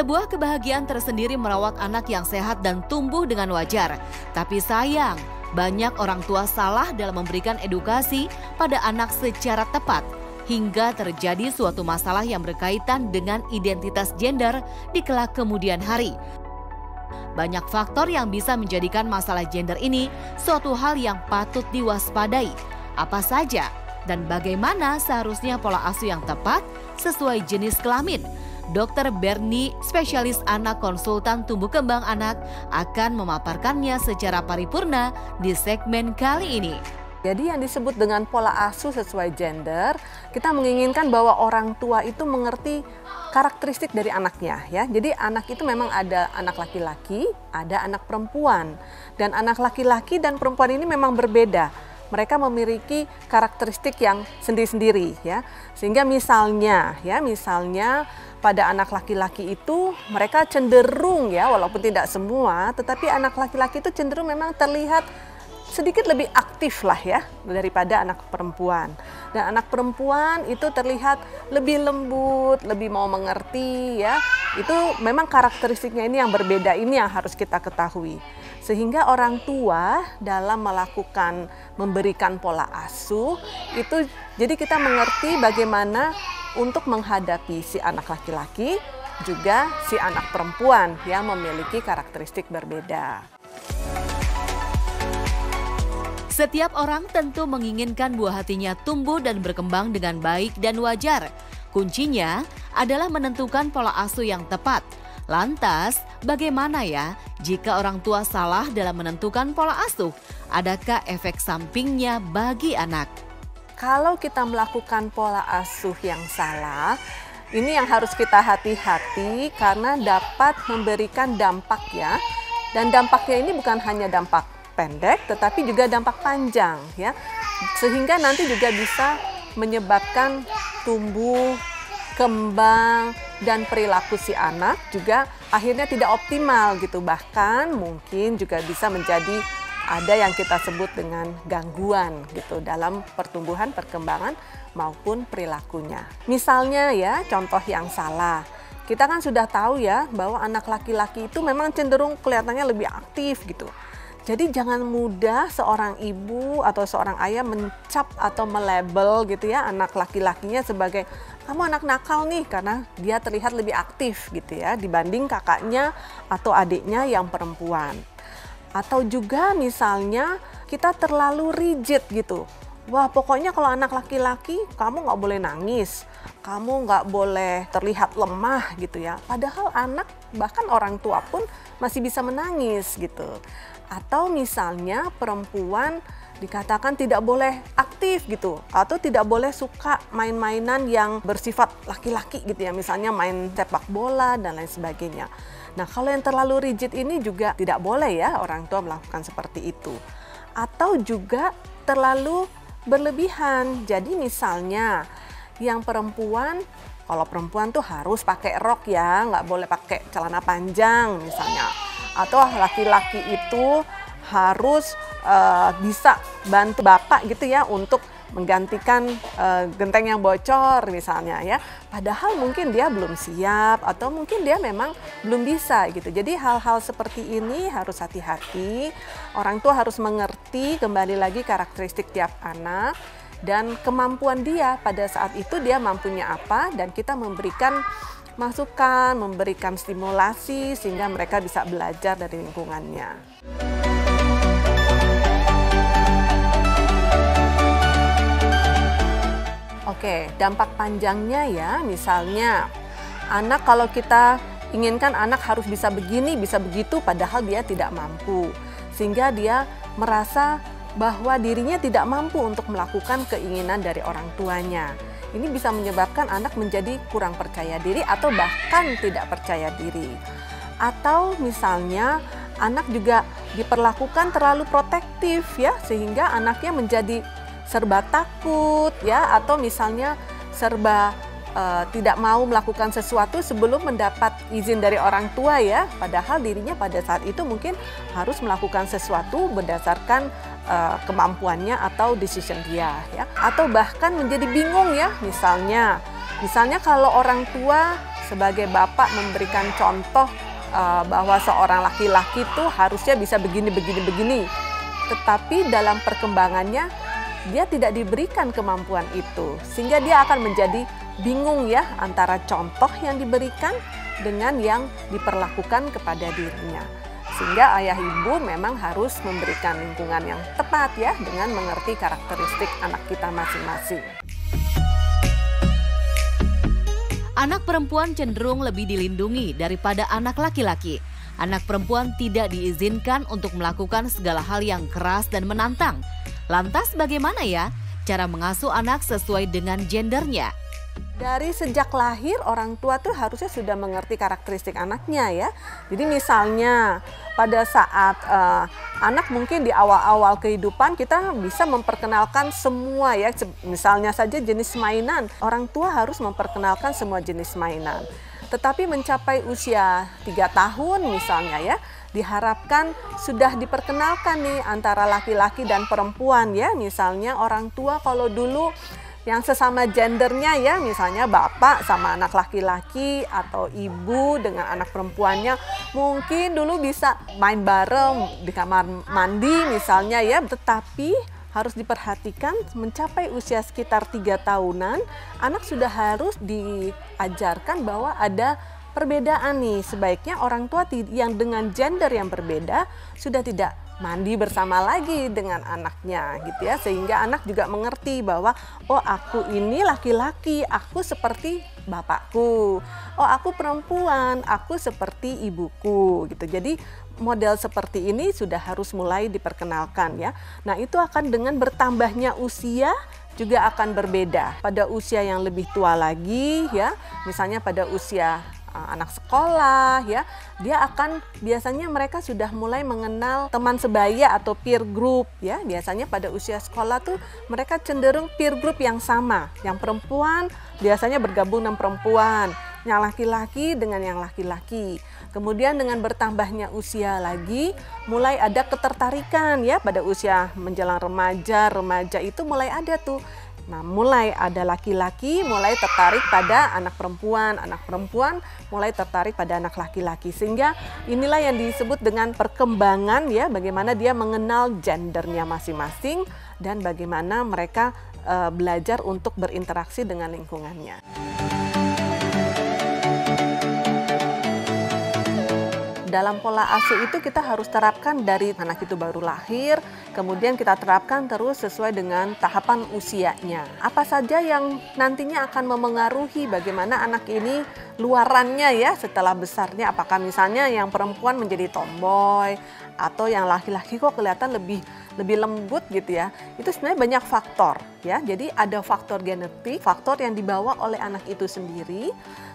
Sebuah kebahagiaan tersendiri merawat anak yang sehat dan tumbuh dengan wajar. Tapi sayang, banyak orang tua salah dalam memberikan edukasi pada anak secara tepat, hingga terjadi suatu masalah yang berkaitan dengan identitas gender di kelak kemudian hari. Banyak faktor yang bisa menjadikan masalah gender ini suatu hal yang patut diwaspadai. Apa saja dan bagaimana seharusnya pola asuh yang tepat sesuai jenis kelamin? Dr. Bernie, spesialis anak konsultan tumbuh kembang anak, akan memaparkannya secara paripurna di segmen kali ini. Jadi yang disebut dengan pola asuh sesuai gender, kita menginginkan bahwa orang tua itu mengerti karakteristik dari anaknya ya. Jadi anak itu memang ada anak laki-laki, ada anak perempuan. Dan anak laki-laki dan perempuan ini memang berbeda. Mereka memiliki karakteristik yang sendiri-sendiri ya. Sehingga misalnya pada anak laki-laki itu mereka cenderung ya, walaupun tidak semua, tetapi anak laki-laki itu cenderung memang terlihat sedikit lebih aktif lah ya daripada anak perempuan. Dan anak perempuan itu terlihat lebih lembut, lebih mau mengerti ya. Itu memang karakteristiknya ini yang berbeda, ini yang harus kita ketahui. Sehingga orang tua dalam memberikan pola asuh itu jadi kita mengerti bagaimana untuk menghadapi si anak laki-laki juga si anak perempuan yang memiliki karakteristik berbeda. Setiap orang tentu menginginkan buah hatinya tumbuh dan berkembang dengan baik dan wajar. Kuncinya adalah menentukan pola asuh yang tepat. Lantas, bagaimana ya jika orang tua salah dalam menentukan pola asuh? Adakah efek sampingnya bagi anak? Kalau kita melakukan pola asuh yang salah, ini yang harus kita hati-hati karena dapat memberikan dampak ya. Dan dampaknya ini bukan hanya dampak pendek, tetapi juga dampak panjang ya. Sehingga nanti juga bisa menyebabkan tumbuh, kembang, dan perilaku si anak juga akhirnya tidak optimal gitu. Bahkan mungkin juga bisa menjadi ada yang kita sebut dengan gangguan gitu dalam pertumbuhan, perkembangan maupun perilakunya. Misalnya ya, contoh yang salah. Kita kan sudah tahu ya bahwa anak laki-laki itu memang cenderung kelihatannya lebih aktif gitu. Jadi jangan mudah seorang ibu atau seorang ayah mencap atau melabel gitu ya anak laki-lakinya sebagai kamu anak nakal nih karena dia terlihat lebih aktif gitu ya dibanding kakaknya atau adiknya yang perempuan. Atau juga misalnya kita terlalu rigid gitu. Wah pokoknya kalau anak laki-laki kamu nggak boleh nangis, kamu nggak boleh terlihat lemah gitu ya. Padahal anak bahkan orang tua pun masih bisa menangis gitu. Atau misalnya perempuan dikatakan tidak boleh aktif gitu. Atau tidak boleh suka main-mainan yang bersifat laki-laki gitu ya. Misalnya main sepak bola dan lain sebagainya. Nah kalau yang terlalu rigid ini juga tidak boleh ya orang tua melakukan seperti itu. Atau juga terlalu berlebihan. Jadi misalnya yang perempuan, kalau perempuan tuh harus pakai rok ya, nggak boleh pakai celana panjang misalnya. Atau laki-laki itu harus bisa bantu bapak gitu ya untuk menggantikan genteng yang bocor misalnya ya. Padahal mungkin dia belum siap atau mungkin dia memang belum bisa gitu. Jadi hal-hal seperti ini harus hati-hati. Orang tua harus mengerti kembali lagi karakteristik tiap anak dan kemampuan dia pada saat itu dia mampunya apa dan kita memberikan masukan, memberikan stimulasi sehingga mereka bisa belajar dari lingkungannya. Oke, dampak panjangnya ya, misalnya anak kalau kita inginkan anak harus bisa begini, bisa begitu, padahal dia tidak mampu. Sehingga dia merasa bahwa dirinya tidak mampu untuk melakukan keinginan dari orang tuanya. Ini bisa menyebabkan anak menjadi kurang percaya diri atau bahkan tidak percaya diri. Atau misalnya anak juga diperlakukan terlalu protektif ya, sehingga anaknya menjadi serba takut ya, atau misalnya serba tidak mau melakukan sesuatu sebelum mendapat izin dari orang tua ya, padahal dirinya pada saat itu mungkin harus melakukan sesuatu berdasarkan kemampuannya atau decision dia ya. Atau bahkan menjadi bingung ya, misalnya kalau orang tua sebagai bapak memberikan contoh bahwa seorang laki-laki itu harusnya bisa begini. Tetapi dalam perkembangannya dia tidak diberikan kemampuan itu, sehingga dia akan menjadi bingung ya antara contoh yang diberikan dengan yang diperlakukan kepada dirinya. Sehingga ayah ibu memang harus memberikan lingkungan yang tepat ya, dengan mengerti karakteristik anak kita masing-masing. Anak perempuan cenderung lebih dilindungi daripada anak laki-laki. Anak perempuan tidak diizinkan untuk melakukan segala hal yang keras dan menantang. Lantas bagaimana ya cara mengasuh anak sesuai dengan gendernya? Dari sejak lahir orang tua tuh harusnya sudah mengerti karakteristik anaknya ya. Jadi misalnya pada saat anak mungkin di awal-awal kehidupan kita bisa memperkenalkan semua ya. Misalnya saja jenis mainan, orang tua harus memperkenalkan semua jenis mainan. Tetapi mencapai usia 3 tahun misalnya ya, diharapkan sudah diperkenalkan nih antara laki-laki dan perempuan ya. Misalnya orang tua kalau dulu yang sesama gendernya ya, misalnya bapak sama anak laki-laki atau ibu dengan anak perempuannya mungkin dulu bisa main bareng di kamar mandi misalnya ya. Tetapi harus diperhatikan mencapai usia sekitar 3 tahunan anak sudah harus diajarkan bahwa ada perbedaan nih. Sebaiknya orang tua yang dengan gender yang berbeda sudah tidak mandi bersama lagi dengan anaknya gitu ya, sehingga anak juga mengerti bahwa oh aku ini laki-laki, aku seperti bapakku, oh aku perempuan, aku seperti ibuku gitu. Jadi model seperti ini sudah harus mulai diperkenalkan ya. Nah itu akan dengan bertambahnya usia juga akan berbeda. Pada usia yang lebih tua lagi ya, misalnya pada usia anak sekolah ya, dia akan biasanya mereka sudah mulai mengenal teman sebaya atau peer group ya. Biasanya pada usia sekolah tuh mereka cenderung peer group yang sama. Yang perempuan biasanya bergabung dengan perempuan, yang laki-laki dengan yang laki-laki. Kemudian dengan bertambahnya usia lagi mulai ada ketertarikan ya, pada usia menjelang remaja itu mulai ada tuh. Nah, mulai ada laki-laki mulai tertarik pada anak perempuan mulai tertarik pada anak laki-laki. Sehingga inilah yang disebut dengan perkembangan ya, bagaimana dia mengenal gendernya masing-masing dan bagaimana mereka belajar untuk berinteraksi dengan lingkungannya. Dalam pola asuh itu kita harus terapkan dari anak itu baru lahir, kemudian kita terapkan terus sesuai dengan tahapan usianya. Apa saja yang nantinya akan memengaruhi bagaimana anak ini luarannya ya setelah besarnya, apakah misalnya yang perempuan menjadi tomboy atau yang laki-laki kok kelihatan lebih lembut gitu ya. Itu sebenarnya banyak faktor ya. Jadi ada faktor genetik, faktor yang dibawa oleh anak itu sendiri.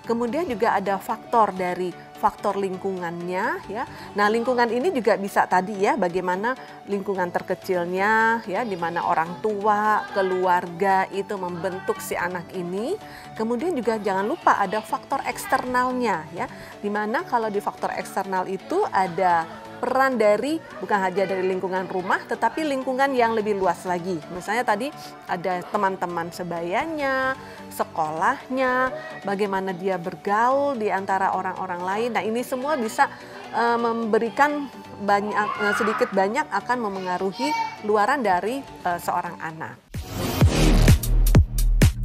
Kemudian juga ada faktor dari faktor lingkungannya ya. Nah, lingkungan ini juga bisa tadi ya, bagaimana lingkungan terkecilnya ya, di mana orang tua, keluarga itu membentuk si anak ini. Kemudian juga jangan lupa ada faktor eksternalnya ya. Di mana kalau di faktor eksternal itu ada peran dari bukan hanya dari lingkungan rumah tetapi lingkungan yang lebih luas lagi. Misalnya tadi ada teman-teman sebayanya, sekolahnya, bagaimana dia bergaul di antara orang-orang lain. Nah, ini semua bisa memberikan sedikit banyak akan memengaruhi luaran dari seorang anak.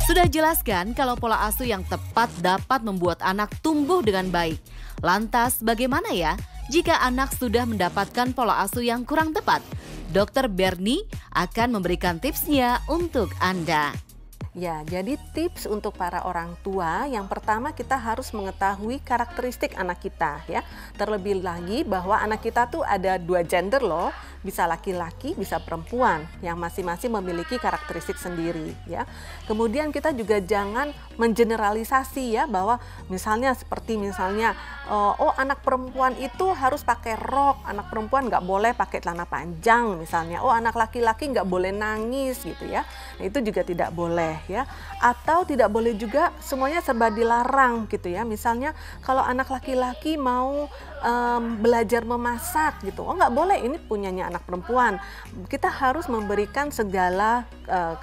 Sudah jelaskan kalau pola asuh yang tepat dapat membuat anak tumbuh dengan baik. Lantas bagaimana ya jika anak sudah mendapatkan pola asuh yang kurang tepat? Dr. Bernie akan memberikan tipsnya untuk Anda. Ya, jadi tips untuk para orang tua, yang pertama kita harus mengetahui karakteristik anak kita ya. Terlebih lagi bahwa anak kita tuh ada 2 gender loh, bisa laki-laki, bisa perempuan yang masing-masing memiliki karakteristik sendiri ya. Kemudian kita juga jangan mengeneralisasi ya, bahwa misalnya oh anak perempuan itu harus pakai rok, anak perempuan nggak boleh pakai celana panjang misalnya, oh anak laki-laki nggak boleh nangis gitu ya. Nah, itu juga tidak boleh ya. Atau tidak boleh juga semuanya serba dilarang gitu ya. Misalnya kalau anak laki-laki mau belajar memasak gitu, oh nggak boleh, ini punyanya anak perempuan. Kita harus memberikan segala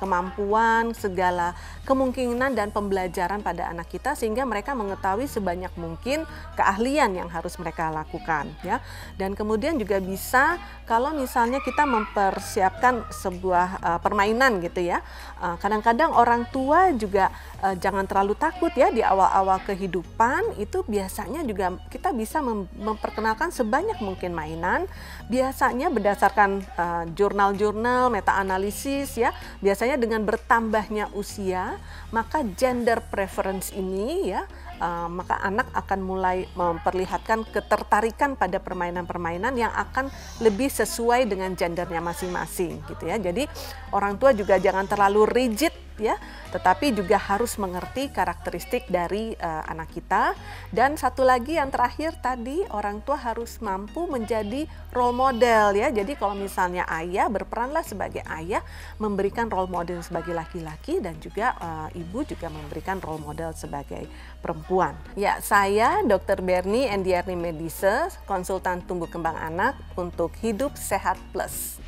kemampuan, segala kemungkinan dan pembelajaran pada anak kita sehingga mereka mengetahui sebanyak mungkin keahlian yang harus mereka lakukan ya. Dan kemudian juga bisa kalau misalnya kita mempersiapkan sebuah permainan gitu ya. Kadang-kadang orang tua juga jangan terlalu takut ya di awal-awal kehidupan, itu biasanya juga kita bisa memperkenalkan sebanyak mungkin mainan. Biasanya berdasarkan jurnal-jurnal meta-analisis ya, biasanya dengan bertambahnya usia maka gender preference ini ya, maka anak akan mulai memperlihatkan ketertarikan pada permainan-permainan yang akan lebih sesuai dengan gendernya masing-masing gitu ya. Jadi orang tua juga jangan terlalu rigid ya, tetapi juga harus mengerti karakteristik dari anak kita. Dan satu lagi yang terakhir tadi, orang tua harus mampu menjadi role model ya. Jadi kalau misalnya ayah, berperanlah sebagai ayah, memberikan role model sebagai laki-laki, dan juga ibu juga memberikan role model sebagai perempuan. Ya, saya Dr. Bernie Endiarni Medise, konsultan tumbuh kembang anak untuk Hidup Sehat Plus.